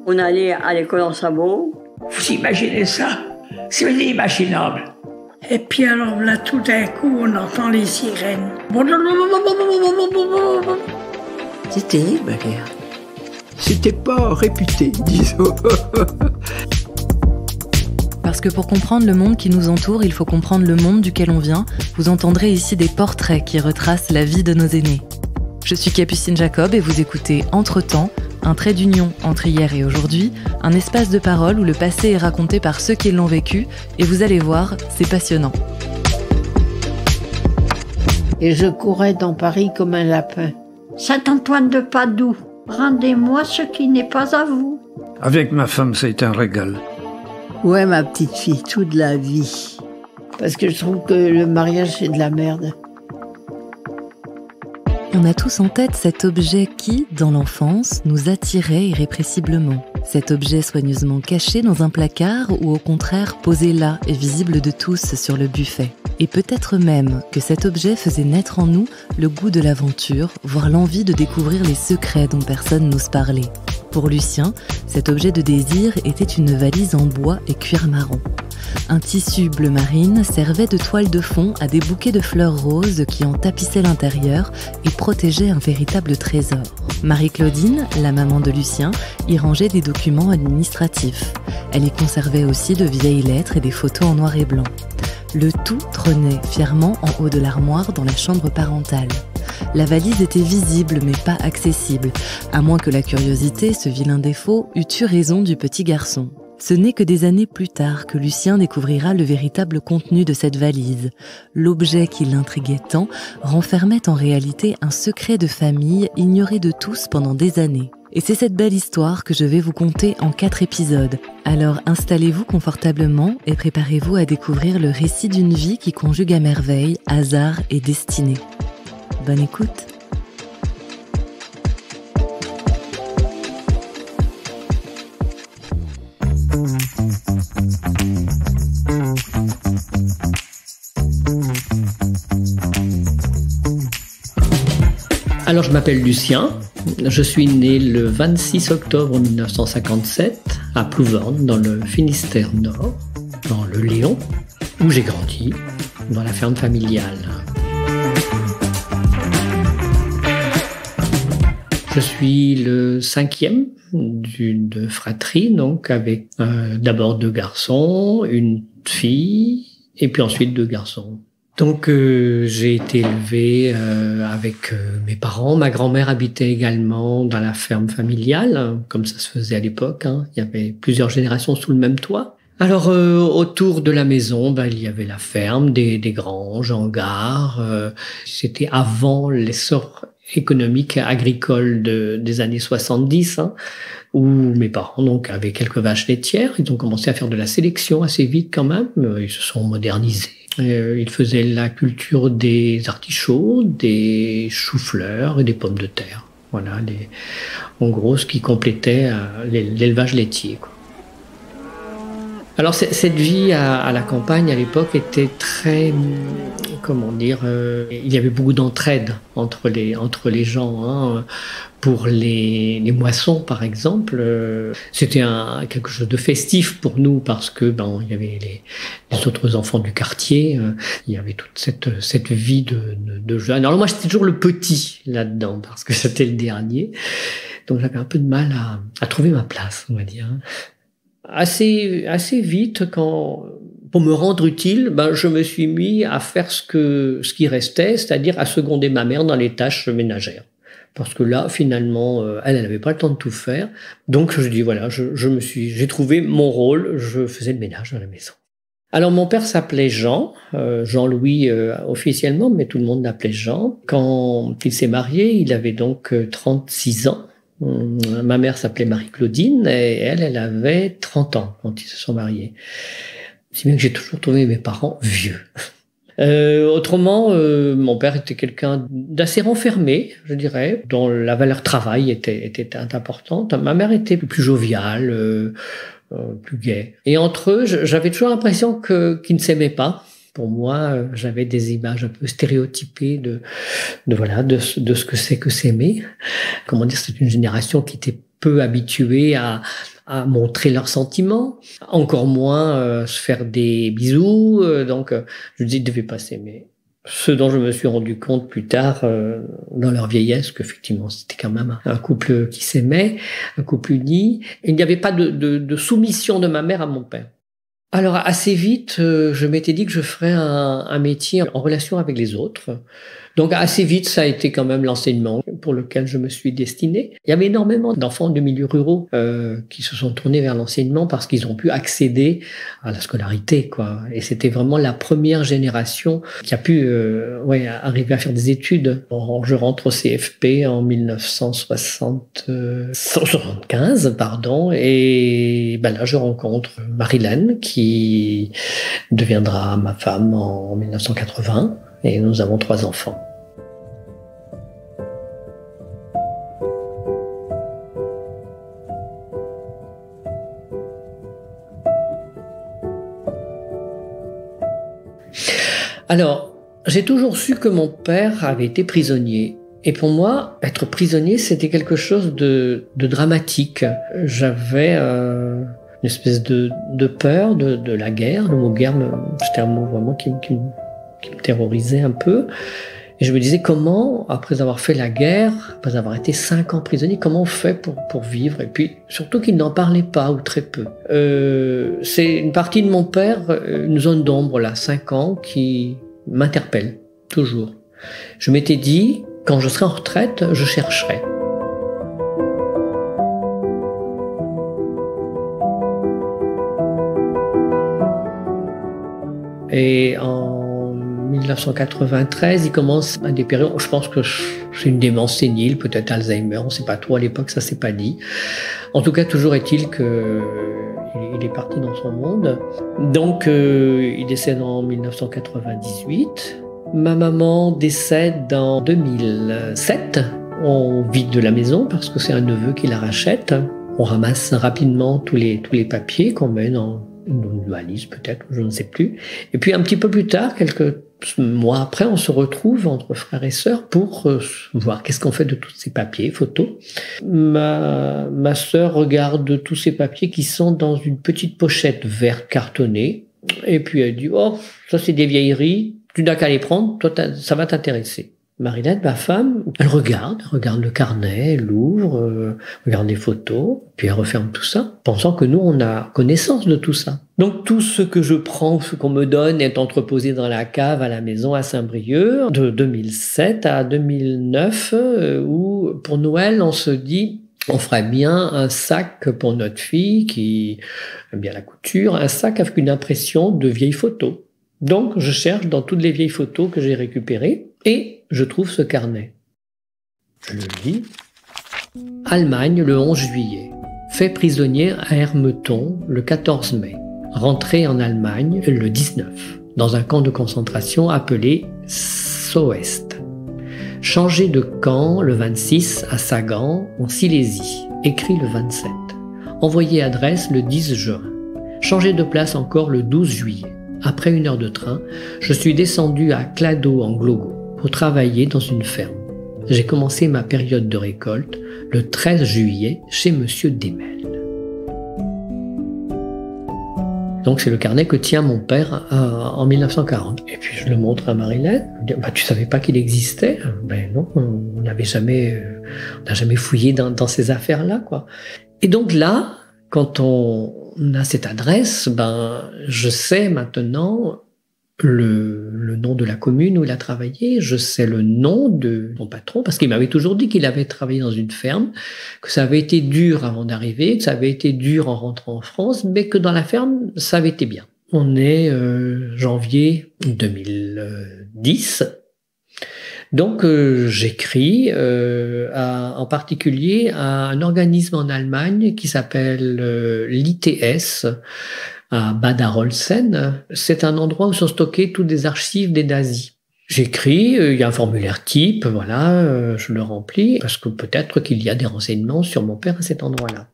On allait à l'école en sabot. Vous imaginez ça? C'est inimaginable. Et puis alors là, tout d'un coup, on entend les sirènes. C'est terrible, la guerre. C'était pas réputé, disons. Parce que pour comprendre le monde qui nous entoure, il faut comprendre le monde duquel on vient. Vous entendrez ici des portraits qui retracent la vie de nos aînés. Je suis Capucine Jacob et vous écoutez Entre-temps, un trait d'union entre hier et aujourd'hui, un espace de parole où le passé est raconté par ceux qui l'ont vécu, et vous allez voir, c'est passionnant. Et je courais dans Paris comme un lapin. Saint-Antoine de Padoue, rendez-moi ce qui n'est pas à vous. Avec ma femme, ça a été un régal. Ouais, ma petite fille, toute la vie. Parce que je trouve que le mariage, c'est de la merde. On a tous en tête cet objet qui, dans l'enfance, nous attirait irrépressiblement. Cet objet soigneusement caché dans un placard ou au contraire posé là et visible de tous sur le buffet. Et peut-être même que cet objet faisait naître en nous le goût de l'aventure, voire l'envie de découvrir les secrets dont personne n'ose parler. Pour Lucien, cet objet de désir était une valise en bois et cuir marron. Un tissu bleu marine servait de toile de fond à des bouquets de fleurs roses qui en tapissaient l'intérieur et protégeaient un véritable trésor. Marie-Claudine, la maman de Lucien, y rangeait des documents administratifs. Elle y conservait aussi de vieilles lettres et des photos en noir et blanc. Le tout trônait fièrement en haut de l'armoire dans la chambre parentale. La valise était visible mais pas accessible, à moins que la curiosité, ce vilain défaut, eût eu raison du petit garçon. Ce n'est que des années plus tard que Lucien découvrira le véritable contenu de cette valise. L'objet qui l'intriguait tant renfermait en réalité un secret de famille ignoré de tous pendant des années. Et c'est cette belle histoire que je vais vous conter en 4 épisodes. Alors installez-vous confortablement et préparez-vous à découvrir le récit d'une vie qui conjugue à merveille hasard et destinée. Bonne écoute. Alors, je m'appelle Lucien. Je suis né le 26 octobre 1957 à Plouverne, dans le Finistère Nord, dans le Léon, où j'ai grandi, dans la ferme familiale. Je suis le 5e d'une fratrie, donc avec d'abord 2 garçons, une fille, et puis ensuite 2 garçons. Donc j'ai été élevé avec mes parents. Ma grand-mère habitait également dans la ferme familiale, comme ça se faisait à l'époque. Il y avait plusieurs générations sous le même toit. Alors autour de la maison, il y avait la ferme, des granges, hangars. C'était avant l'essor économique agricole des années 70, où mes parents donc avaient quelques vaches laitières. Ils ont commencé à faire de la sélection assez vite quand même. Ils se sont modernisés. Ils faisaient la culture des artichauts, des choux-fleurs et des pommes de terre. Voilà, en gros, ce qui complétait l'élevage laitier, quoi. Alors cette vie à la campagne à l'époque était très, comment dire, il y avait beaucoup d'entraide entre les gens. Pour les moissons, par exemple, c'était quelque chose de festif pour nous parce que il y avait les autres enfants du quartier, il y avait toute cette vie de jeunes. Alors moi, j'étais toujours le petit là-dedans parce que c'était le dernier, donc j'avais un peu de mal à trouver ma place, on va dire. Assez vite, pour me rendre utile, je me suis mis à faire ce qui restait, c'est-à-dire à seconder ma mère dans les tâches ménagères. Parce que là, finalement, elle n'avait pas le temps de tout faire. Donc, je dis, voilà, j'ai trouvé mon rôle, je faisais le ménage dans la maison. Alors, mon père s'appelait Jean, Jean-Louis officiellement, mais tout le monde l'appelait Jean. Quand il s'est marié, il avait donc 36 ans. Ma mère s'appelait Marie-Claudine et elle avait 30 ans quand ils se sont mariés. Si bien que j'ai toujours trouvé mes parents vieux. Autrement, mon père était quelqu'un d'assez renfermé, je dirais, dont la valeur travail était importante. Ma mère était plus joviale, plus gaie. Et entre eux, j'avais toujours l'impression qu'ils ne s'aimaient pas. Pour moi, j'avais des images un peu stéréotypées de ce que c'est que s'aimer. Comment dire, c'est une génération qui était peu habituée à montrer leurs sentiments, encore moins se faire des bisous. Donc, je me dis, ils ne devaient pas s'aimer. Ce dont je me suis rendu compte plus tard, dans leur vieillesse, qu'effectivement, c'était quand même un couple qui s'aimait, un couple uni. Il n'y avait pas de soumission de ma mère à mon père. Alors, assez vite, je m'étais dit que je ferais un métier en relation avec les autres. Donc, assez vite, ça a été quand même l'enseignement pour lequel je me suis destiné. Il y avait énormément d'enfants de milieux ruraux qui se sont tournés vers l'enseignement parce qu'ils ont pu accéder à la scolarité, quoi. Et c'était vraiment la première génération qui a pu arriver à faire des études. Bon, je rentre au CFP en 1975, et là, je rencontre Marilène qui deviendra ma femme en 1980. Et nous avons 3 enfants. Alors, j'ai toujours su que mon père avait été prisonnier. Et pour moi, être prisonnier, c'était quelque chose de dramatique. J'avais une espèce de peur de la guerre. Le mot guerre, c'était un mot vraiment qui me terrorisait un peu. Et je me disais comment, après avoir fait la guerre, après avoir été 5 ans prisonnier, comment on fait pour vivre? Et puis, surtout qu'il n'en parlait pas, ou très peu. C'est une partie de mon père, une zone d'ombre, là, 5 ans, qui m'interpelle, toujours. Je m'étais dit, quand je serai en retraite, je chercherai. Et en 1993, il commence à des périodes, je pense que c'est une démence sénile, peut-être Alzheimer, on ne sait pas trop, à l'époque ça s'est pas dit. En tout cas, toujours est-il qu'il est parti dans son monde. Donc, il décède en 1998. Ma maman décède en 2007. On vide la maison parce que c'est un neveu qui la rachète. On ramasse rapidement tous les papiers qu'on met dans une valise peut-être, je ne sais plus. Et puis un petit peu plus tard, quelques mois après, on se retrouve entre frères et sœurs pour voir qu'est-ce qu'on fait de tous ces papiers, photos. Ma sœur regarde tous ces papiers qui sont dans une petite pochette vert cartonnée. Et puis elle dit « Oh, ça c'est des vieilleries, tu n'as qu'à les prendre, toi ça va t'intéresser ». Marilène, ma femme, elle regarde le carnet, elle ouvre, regarde les photos, puis elle referme tout ça, pensant que nous, on a connaissance de tout ça. Donc tout ce que je prends, ce qu'on me donne, est entreposé dans la cave à la maison à Saint-Brieuc, de 2007 à 2009, où pour Noël, on se dit, on ferait bien un sac pour notre fille qui aime bien la couture, un sac avec une impression de vieilles photos. Donc je cherche dans toutes les vieilles photos que j'ai récupérées, et je trouve ce carnet. Je le lis. Allemagne, le 11 juillet. Fait prisonnier à Hermeton le 14 mai. Rentré en Allemagne le 19, dans un camp de concentration appelé Soest. Changé de camp le 26 à Sagan, en Silésie. Écrit le 27. Envoyé adresse le 10 juin. Changé de place encore le 12 juillet. Après 1 heure de train, je suis descendu à Clado en Glogo pour travailler dans une ferme. J'ai commencé ma période de récolte le 13 juillet chez Monsieur Demel. Donc c'est le carnet que tient mon père en 1940. Et puis je le montre à Marilène. Je dis, tu savais pas qu'il existait? Ben non, on n'a jamais fouillé dans ces affaires-là, quoi. Et donc là, quand on a cette adresse, je sais maintenant le nom de la commune où il a travaillé, je sais le nom de son patron, parce qu'il m'avait toujours dit qu'il avait travaillé dans une ferme, que ça avait été dur avant d'arriver, que ça avait été dur en rentrant en France, mais que dans la ferme, ça avait été bien. On est janvier 2010. Donc j'écris en particulier à un organisme en Allemagne qui s'appelle l'ITS, à Bad Arolsen. C'est un endroit où sont stockées toutes les archives des nazis. J'écris, il y a un formulaire type, voilà, je le remplis, parce que peut-être qu'il y a des renseignements sur mon père à cet endroit-là.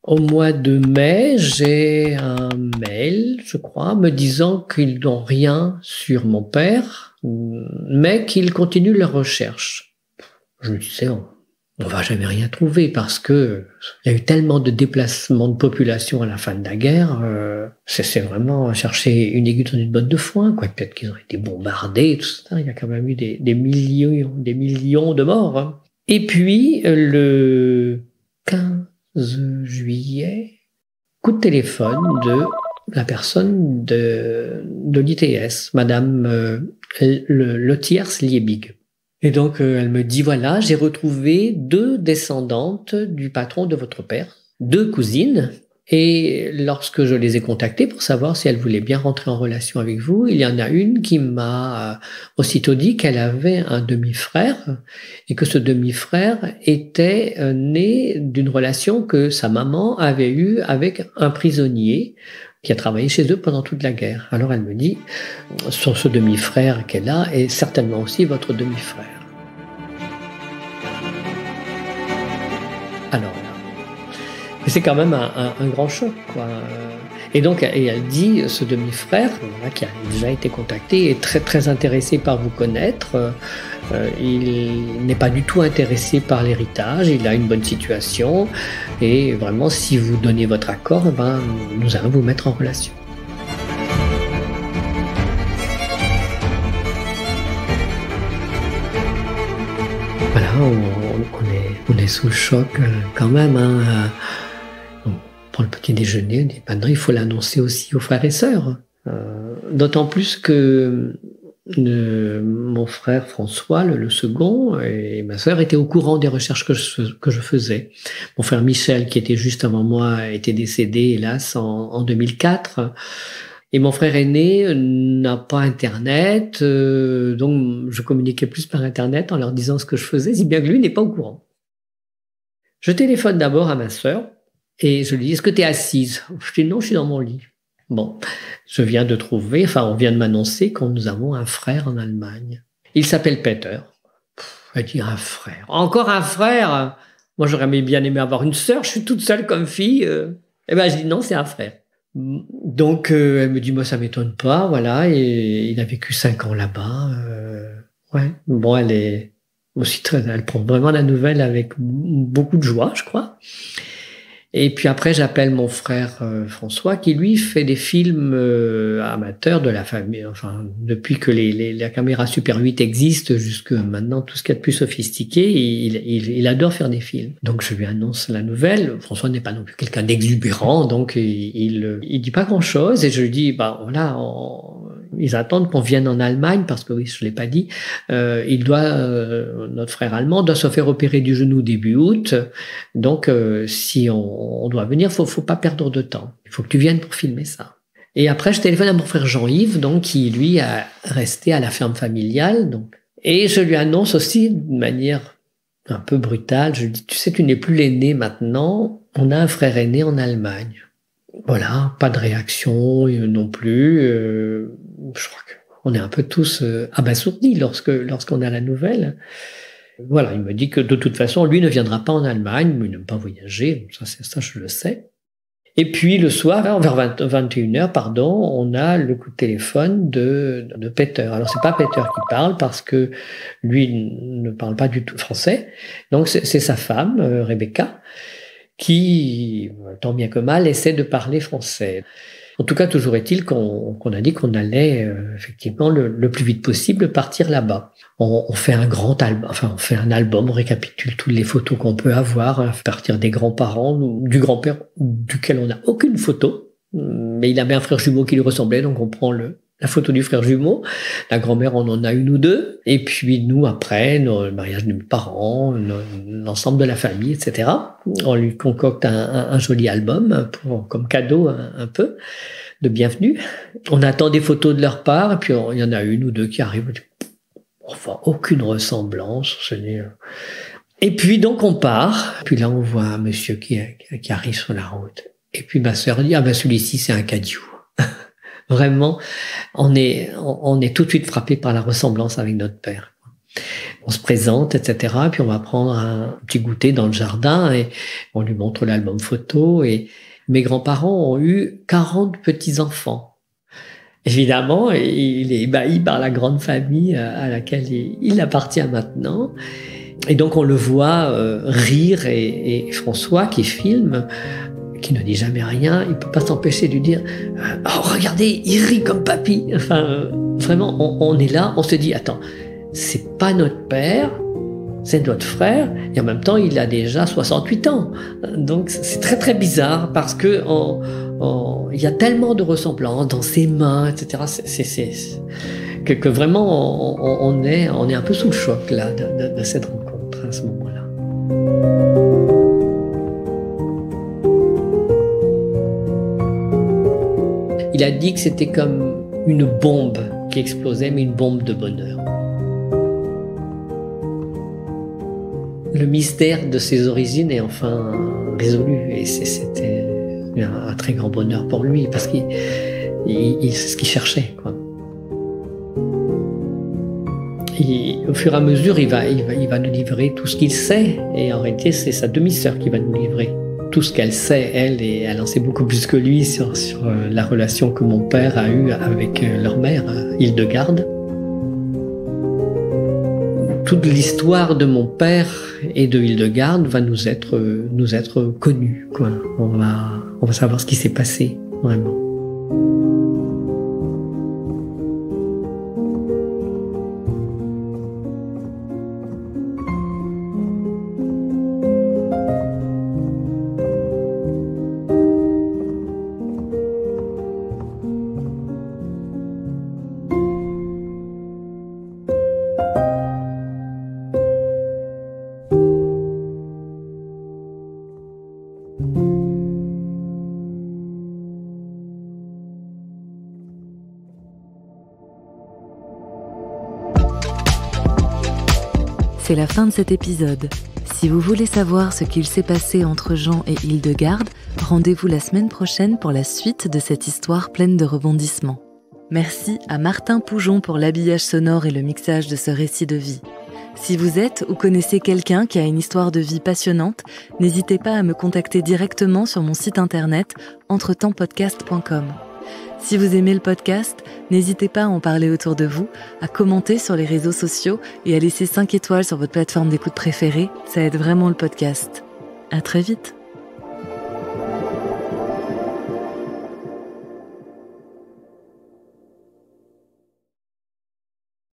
Au mois de mai, j'ai un mail, je crois, me disant qu'ils n'ont rien sur mon père, mais qu'ils continuent leurs recherches. Je me disais, on va jamais rien trouver parce que il y a eu tellement de déplacements de population à la fin de la guerre. C'est vraiment chercher une aiguille dans une botte de foin, quoi. Peut-être qu'ils ont été bombardés, tout ça. Il y a quand même eu des millions de morts. Hein. Et puis le 15 juillet, coup de téléphone de la personne de l'ITS, Madame Letiers-Liebig. Et donc, elle me dit, voilà, j'ai retrouvé 2 descendantes du patron de votre père, 2 cousines. Et lorsque je les ai contactées pour savoir si elles voulaient bien rentrer en relation avec vous, il y en a une qui m'a aussitôt dit qu'elle avait un demi-frère et que ce demi-frère était né d'une relation que sa maman avait eue avec un prisonnier qui a travaillé chez eux pendant toute la guerre. Alors elle me dit, ce demi-frère qu'elle a est certainement aussi votre demi-frère. Alors, c'est quand même un grand choc, quoi. Et donc, elle dit, ce demi-frère, voilà, qui a déjà été contacté, est très très intéressé par vous connaître. Il n'est pas du tout intéressé par l'héritage, il a une bonne situation, et vraiment, si vous donnez votre accord, ben, nous allons vous mettre en relation. Voilà, on est sous le choc quand même, hein. Pour le petit déjeuner, on dit, maintenant il faut l'annoncer aussi aux frères et sœurs. D'autant plus que mon frère François, le second, et ma sœur étaient au courant des recherches que je faisais. Mon frère Michel, qui était juste avant moi, était décédé, hélas, en 2004. Et mon frère aîné n'a pas Internet, donc je communiquais plus par Internet en leur disant ce que je faisais, si bien que lui n'est pas au courant. Je téléphone d'abord à ma sœur, et je lui dis, est-ce que tu es assise? Je dis, non, je suis dans mon lit. Bon, on vient de m'annoncer que nous avons un frère en Allemagne. Il s'appelle Peter. Elle dit, un frère. Encore un frère? Moi, j'aurais bien aimé avoir une sœur, je suis toute seule comme fille. Eh ben, je dis, non, c'est un frère. Donc, elle me dit, moi, ça m'étonne pas, voilà, et il a vécu 5 ans là-bas. Ouais, bon, elle est aussi elle prend vraiment la nouvelle avec beaucoup de joie, je crois. Et puis après, j'appelle mon frère François, qui lui fait des films amateurs de la famille. Enfin, depuis que la caméra Super 8 existe, jusque maintenant, tout ce qu'il y a de plus sophistiqué, il adore faire des films. Donc je lui annonce la nouvelle. François n'est pas non plus quelqu'un d'exubérant, donc il dit pas grand-chose. Et je lui dis, bah voilà, ils attendent qu'on vienne en Allemagne, parce que oui, je l'ai pas dit, notre frère allemand doit se faire opérer du genou début août. Donc si on doit venir, faut pas perdre de temps. Il faut que tu viennes pour filmer ça. Et après, je téléphone à mon frère Jean-Yves, donc, qui, lui, a resté à la ferme familiale, donc. Et je lui annonce aussi, de manière un peu brutale, je lui dis, tu sais, tu n'es plus l'aîné maintenant, on a un frère aîné en Allemagne. Voilà, pas de réaction non plus. Je crois qu'on est un peu tous abasourdis lorsqu'on a la nouvelle. Voilà, il me dit que de toute façon, lui ne viendra pas en Allemagne, il n'aime pas voyager, ça je le sais. Et puis le soir, vers 21h, on a le coup de téléphone de Peter. Alors c'est pas Peter qui parle parce que lui ne parle pas du tout français. Donc c'est sa femme, Rebecca, qui, tant bien que mal, essaie de parler français. En tout cas, toujours est-il qu'on a dit qu'on allait effectivement le plus vite possible partir là-bas. On fait un grand album, on fait un album, on récapitule toutes les photos qu'on peut avoir à partir des grands-parents, du grand-père duquel on n'a aucune photo, mais il avait un frère jumeau qui lui ressemblait, donc on prend la photo du frère jumeau. La grand-mère, on en a 1 ou 2, et puis nous après, le mariage de mes parents, l'ensemble de la famille, etc. On lui concocte un joli album comme cadeau un peu de bienvenue. On attend des photos de leur part, et puis il y en a 1 ou 2 qui arrivent. On voit aucune ressemblance. Et puis donc on part. Puis là on voit un monsieur qui arrive sur la route. Et puis ma sœur dit, celui-ci c'est un cadio. Vraiment, on est tout de suite frappé par la ressemblance avec notre père. On se présente, etc. Puis on va prendre un petit goûter dans le jardin et on lui montre l'album photo. Et mes grands-parents ont eu 40 petits-enfants. Évidemment, il est ébahi par la grande famille à laquelle il appartient maintenant. Et donc on le voit rire et François qui filme, qui ne dit jamais rien, il peut pas s'empêcher de lui dire « Oh, regardez, il rit comme papy !» Enfin, vraiment, on est là, on se dit « Attends, c'est pas notre père, c'est notre frère, et en même temps, il a déjà 68 ans. » Donc c'est très très bizarre parce que il y a tellement de ressemblances dans ses mains, etc. Que vraiment, on est un peu sous le choc là de cette rencontre à ce moment-là. Il a dit que c'était comme une bombe qui explosait, mais une bombe de bonheur. Le mystère de ses origines est enfin résolu, et c'était un très grand bonheur pour lui, parce qu'il c'est ce qu'il cherchait, quoi. Et au fur et à mesure, il va nous livrer tout ce qu'il sait, et en réalité, c'est sa demi-sœur qui va nous livrer tout ce qu'elle sait, elle, et elle en sait beaucoup plus que lui sur la relation que mon père a eue avec leur mère, Hildegarde. Toute l'histoire de mon père et de Hildegarde va nous être connue, quoi. On va savoir ce qui s'est passé, vraiment. C'est la fin de cet épisode. Si vous voulez savoir ce qu'il s'est passé entre Jean et Hildegarde, rendez-vous la semaine prochaine pour la suite de cette histoire pleine de rebondissements. Merci à Martin Poujon pour l'habillage sonore et le mixage de ce récit de vie. Si vous êtes ou connaissez quelqu'un qui a une histoire de vie passionnante, n'hésitez pas à me contacter directement sur mon site internet entretempspodcast.com. Si vous aimez le podcast, n'hésitez pas à en parler autour de vous, à commenter sur les réseaux sociaux et à laisser 5 étoiles sur votre plateforme d'écoute préférée, ça aide vraiment le podcast. À très vite.